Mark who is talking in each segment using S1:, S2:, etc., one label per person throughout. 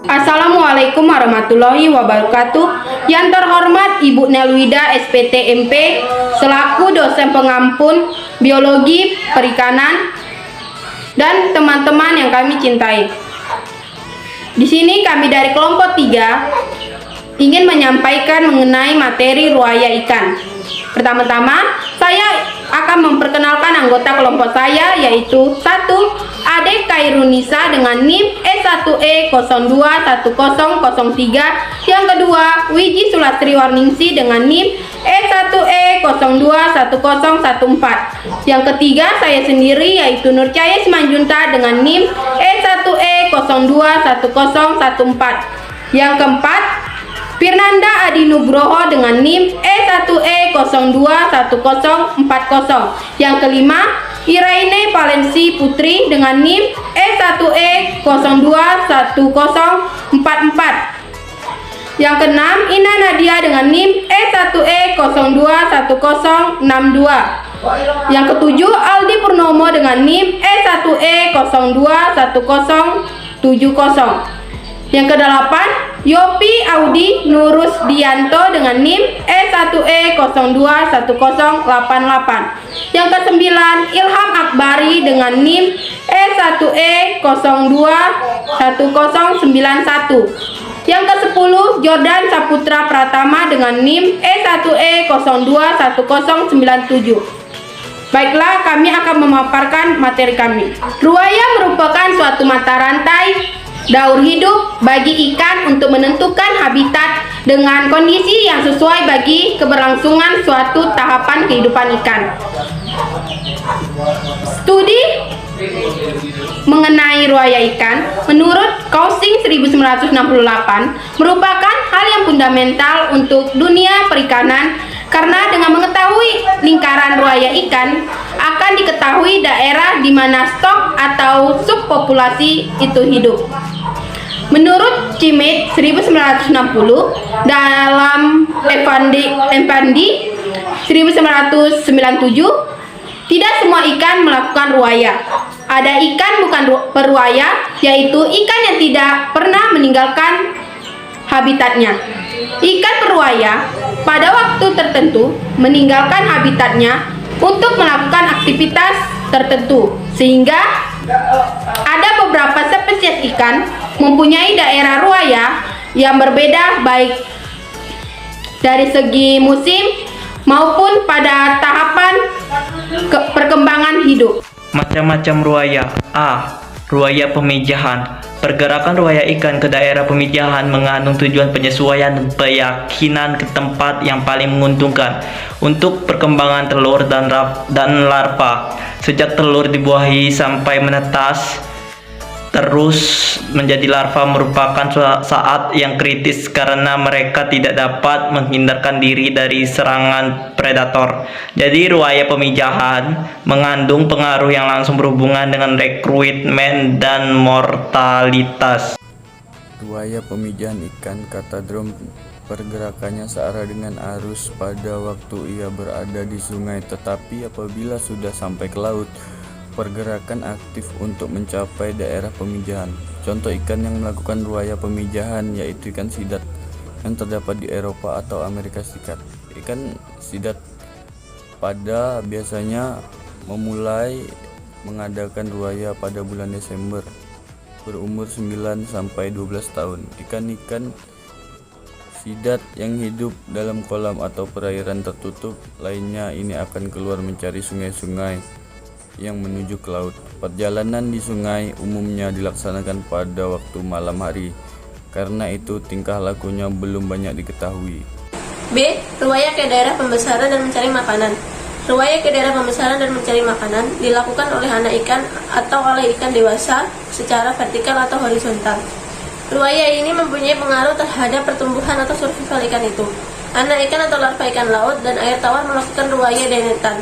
S1: Assalamualaikum warahmatullahi wabarakatuh. Yang terhormat Ibu Nelwida SPT MP selaku dosen pengampun biologi perikanan dan teman-teman yang kami cintai. Di sini kami dari kelompok 3 ingin menyampaikan mengenai materi ruaya ikan. Pertama-tama, saya akan memperkenalkan anggota kelompok saya, yaitu 1. Ade Kairunisa dengan NIM E1E021003. Yang kedua, Wiji Sulastri Warningsi dengan NIM E1E021014. Yang ketiga, saya sendiri, yaitu Nurcaya Simanjunta dengan NIM E1E021014. Yang keempat, Firnanda Adi Nugroho dengan NIM E1E021040. Yang kelima, Iraine Valensi Putri dengan NIM E1E021044. Yang keenam, Ina Nadia dengan NIM E1E021062. Yang ketujuh, Aldi Purnomo dengan NIM E1E021070. Yang kedelapan, Yopi Audi Nurus Dianto dengan NIM E1E021088. Yang kesembilan, Ilham Akbari dengan NIM E1E021091. Yang ke-10, Jordan Saputra Pratama dengan NIM E1E021097. Baiklah, kami akan memaparkan materi kami. Ruaya merupakan suatu mata rantai daur hidup bagi ikan untuk menentukan habitat dengan kondisi yang sesuai bagi keberlangsungan suatu tahapan kehidupan ikan. Studi mengenai ruaya ikan menurut Kausing 1968 merupakan hal yang fundamental untuk dunia perikanan, karena dengan mengetahui lingkaran ruaya ikan akan diketahui daerah di mana stok atau subpopulasi itu hidup. Menurut Cimit 1960 dalam Evandi 1997, tidak semua ikan melakukan ruaya. Ada ikan bukan peruaya, yaitu ikan yang tidak pernah meninggalkan habitatnya. Ikan peruaya pada waktu tertentu meninggalkan habitatnya untuk melakukan aktivitas tertentu, sehingga ada beberapa spesies ikan mempunyai daerah ruaya yang berbeda, baik dari segi musim maupun pada tahapan perkembangan hidup.
S2: Macam-macam ruaya. A. Ruaya pemijahan. Pergerakan ruaya ikan ke daerah pemijahan mengandung tujuan penyesuaian dan keyakinan ke tempat yang paling menguntungkan untuk perkembangan telur dan larva. Sejak telur dibuahi sampai menetas terus menjadi larva merupakan saat yang kritis, karena mereka tidak dapat menghindarkan diri dari serangan predator. Jadi ruaya pemijahan mengandung pengaruh yang langsung berhubungan dengan rekrutmen dan mortalitas.
S3: Ruaya pemijahan ikan katadrom pergerakannya searah dengan arus pada waktu ia berada di sungai, tetapi apabila sudah sampai ke laut, pergerakan aktif untuk mencapai daerah pemijahan. Contoh ikan yang melakukan ruaya pemijahan yaitu ikan sidat yang terdapat di Eropa atau Amerika Serikat. Ikan sidat pada biasanya memulai mengadakan ruaya pada bulan Desember, berumur 9 sampai 12 tahun. Ikan-ikan sidat yang hidup dalam kolam atau perairan tertutup lainnya ini akan keluar mencari sungai-sungai yang menuju ke laut. Perjalanan di sungai umumnya dilaksanakan pada waktu malam hari, karena itu tingkah lakunya belum banyak diketahui.
S4: B. Ruaya ke daerah pembesaran dan mencari makanan. Ruaya ke daerah pembesaran dan mencari makanan dilakukan oleh anak ikan atau oleh ikan dewasa secara vertikal atau horizontal. Ruaya ini mempunyai pengaruh terhadap pertumbuhan atau survival ikan itu. Anak ikan atau larva ikan laut dan air tawar melakukan ruaya denetan,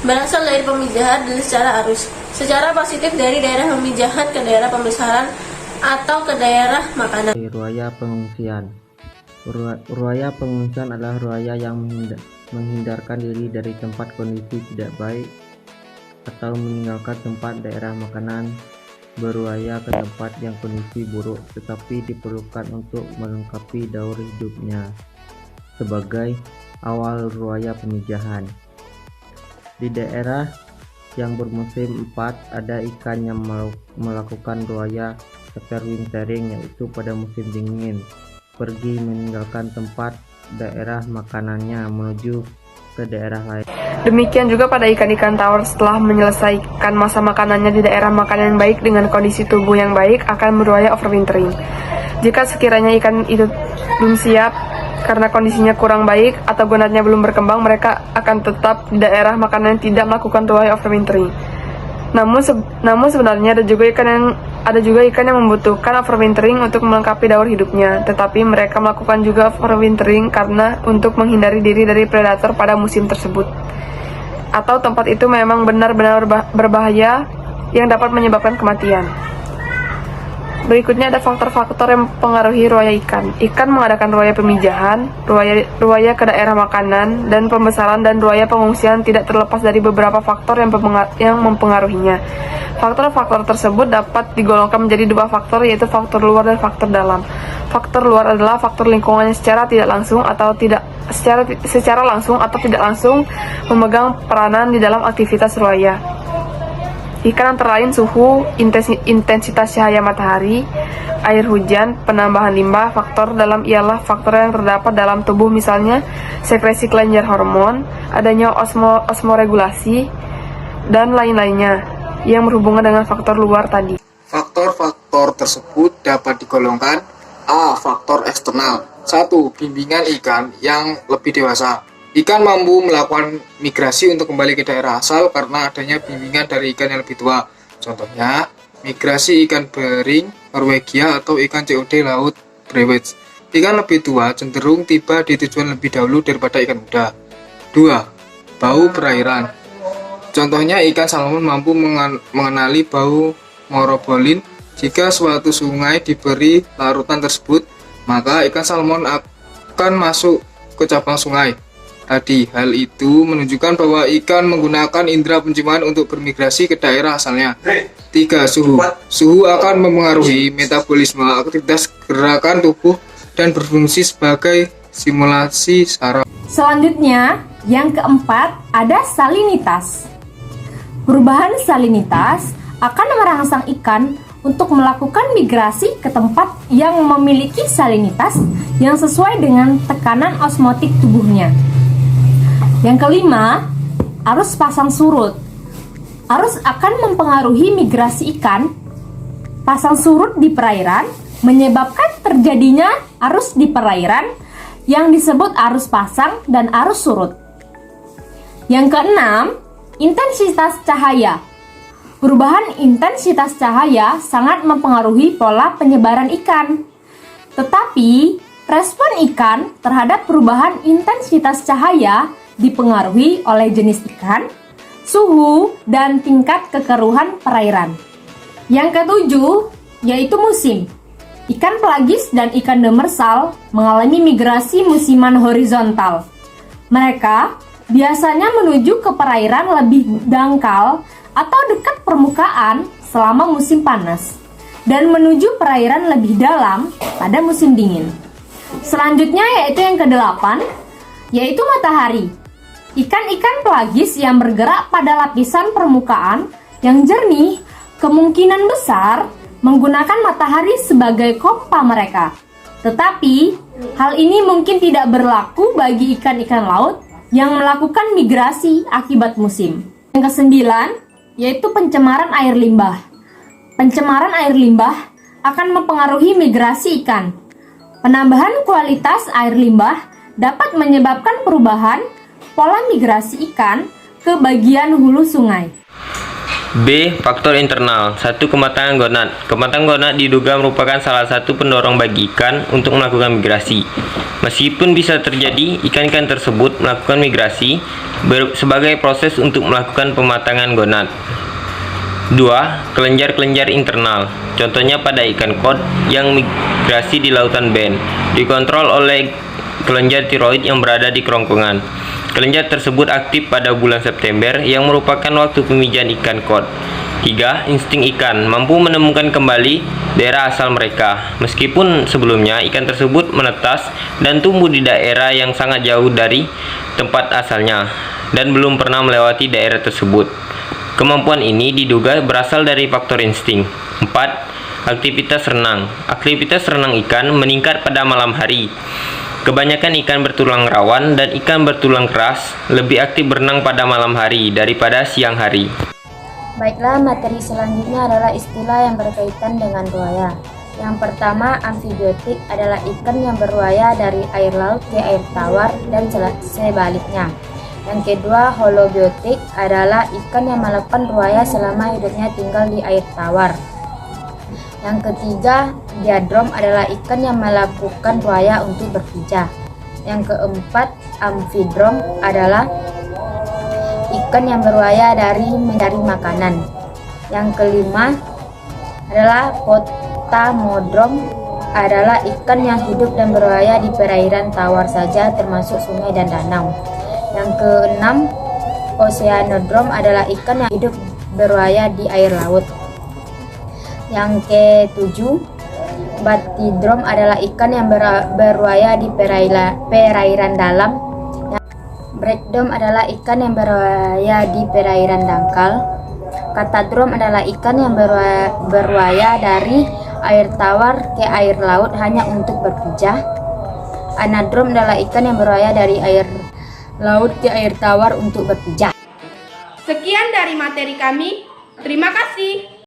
S4: berasal dari pemijahan dan secara arus, secara positif dari daerah pemijahan ke daerah pembesaran atau ke daerah makanan.
S5: Ruaya pengungsian. Ruaya pengungsian adalah ruaya yang menghindarkan diri dari tempat kondisi tidak baik atau meninggalkan tempat daerah makanan beruaya ke tempat yang kondisi buruk, tetapi diperlukan untuk melengkapi daur hidupnya sebagai awal ruaya pemijahan. Di daerah yang bermusim 4 ada ikan yang melakukan ruaya overwintering, yaitu pada musim dingin pergi meninggalkan tempat daerah makanannya menuju ke daerah lain.
S6: Demikian juga pada ikan-ikan tawar, setelah menyelesaikan masa makanannya di daerah makanan yang baik dengan kondisi tubuh yang baik akan beruaya overwintering. Jika sekiranya ikan itu belum siap karena kondisinya kurang baik atau gonadnya belum berkembang, mereka akan tetap di daerah makanan yang tidak melakukan ruaya overwintering. Namun sebenarnya ada juga ikan yang membutuhkan overwintering untuk melengkapi daur hidupnya, tetapi mereka melakukan juga overwintering karena untuk menghindari diri dari predator pada musim tersebut, atau tempat itu memang benar-benar berbahaya yang dapat menyebabkan kematian. Berikutnya ada faktor-faktor yang mempengaruhi ruaya ikan. Ikan mengadakan ruaya pemijahan, ruaya ke daerah makanan, dan pembesaran dan ruaya pengungsian tidak terlepas dari beberapa faktor yang mempengaruhinya. Faktor-faktor tersebut dapat digolongkan menjadi dua faktor, yaitu faktor luar dan faktor dalam. Faktor luar adalah faktor lingkungan yang secara langsung atau tidak langsung memegang peranan di dalam aktivitas ruaya. Ikan antara lain suhu, intensitas cahaya matahari, air hujan, penambahan limbah. Faktor dalam ialah faktor yang terdapat dalam tubuh, misalnya sekresi kelenjar hormon, adanya osmoregulasi, dan lain-lainnya yang berhubungan dengan faktor luar tadi.
S7: Faktor-faktor tersebut dapat digolongkan: A. Faktor eksternal. 1. Bimbingan ikan yang lebih dewasa. Ikan mampu melakukan migrasi untuk kembali ke daerah asal karena adanya bimbingan dari ikan yang lebih tua. Contohnya, migrasi ikan bering Norwegia atau ikan COD laut Brewitz. Ikan lebih tua cenderung tiba di tujuan lebih dahulu daripada ikan muda. 2. Bau perairan. Contohnya, ikan salmon mampu mengenali bau morobolin. Jika suatu sungai diberi larutan tersebut, maka ikan salmon akan masuk ke cabang sungai tadi. Hal itu menunjukkan bahwa ikan menggunakan indera penciuman untuk bermigrasi ke daerah asalnya. 3. Suhu. Suhu akan mempengaruhi metabolisme, aktivitas gerakan tubuh, dan berfungsi sebagai simulasi saraf.
S8: Selanjutnya, yang keempat ada salinitas. Perubahan salinitas akan merangsang ikan untuk melakukan migrasi ke tempat yang memiliki salinitas yang sesuai dengan tekanan osmotik tubuhnya. Yang kelima, arus pasang surut. Arus akan mempengaruhi migrasi ikan. Pasang surut di perairan menyebabkan terjadinya arus di perairan yang disebut arus pasang dan arus surut. Yang keenam, intensitas cahaya. Perubahan intensitas cahaya sangat mempengaruhi pola penyebaran ikan. Tetapi, respon ikan terhadap perubahan intensitas cahaya dipengaruhi oleh jenis ikan, suhu, dan tingkat kekeruhan perairan. Yang ketujuh, yaitu musim. Ikan pelagis dan ikan demersal mengalami migrasi musiman horizontal. Mereka biasanya menuju ke perairan lebih dangkal atau dekat permukaan selama musim panas, dan menuju perairan lebih dalam pada musim dingin. Selanjutnya yaitu yang kedelapan, yaitu matahari. Ikan-ikan pelagis yang bergerak pada lapisan permukaan yang jernih kemungkinan besar menggunakan matahari sebagai kompa mereka. Tetapi, hal ini mungkin tidak berlaku bagi ikan-ikan laut yang melakukan migrasi akibat musim. Yang kesembilan, yaitu pencemaran air limbah. Pencemaran air limbah akan mempengaruhi migrasi ikan. Penambahan kualitas air limbah dapat menyebabkan perubahan pola migrasi ikan ke bagian hulu sungai.
S9: B. Faktor internal. 1. Kematangan gonad. Kematangan gonad diduga merupakan salah satu pendorong bagi ikan untuk melakukan migrasi. Meskipun bisa terjadi, ikan-ikan tersebut melakukan migrasi sebagai proses untuk melakukan pematangan gonad. 2. Kelenjar-kelenjar internal. Contohnya pada ikan kod yang migrasi di lautan Ben, dikontrol oleh kelenjar tiroid yang berada di kerongkongan. Kelenjar tersebut aktif pada bulan September yang merupakan waktu pemijahan ikan kod. 3. Insting ikan mampu menemukan kembali daerah asal mereka, meskipun sebelumnya ikan tersebut menetas dan tumbuh di daerah yang sangat jauh dari tempat asalnya dan belum pernah melewati daerah tersebut. Kemampuan ini diduga berasal dari faktor insting. 4. Aktivitas renang. Aktivitas renang ikan meningkat pada malam hari. Kebanyakan ikan bertulang rawan dan ikan bertulang keras lebih aktif berenang pada malam hari daripada siang hari.
S10: Baiklah, materi selanjutnya adalah istilah yang berkaitan dengan ruaya. Yang pertama, amfibiotik adalah ikan yang beruaya dari air laut ke air tawar dan sebaliknya. Yang kedua, holobiotik adalah ikan yang melakukan ruaya selama hidupnya tinggal di air tawar. Yang ketiga, diadrom adalah ikan yang melakukan ruaya untuk berpijah. Yang keempat, amfidrom adalah ikan yang beruaya dari mencari makanan. Yang kelima adalah potamodrom adalah ikan yang hidup dan beruaya di perairan tawar saja termasuk sungai dan danau. Yang keenam, oceanodrom adalah ikan yang hidup beruaya di air laut. Yang ketujuh, batidrom adalah ikan yang beruaya di perairan dalam. Breakdom adalah ikan yang beruaya di perairan dangkal. Katadrom adalah ikan yang beruaya dari air tawar ke air laut hanya untuk berpijah. Anadrom adalah ikan yang beruaya dari air laut ke air tawar untuk berpijah.
S1: Sekian dari materi kami. Terima kasih.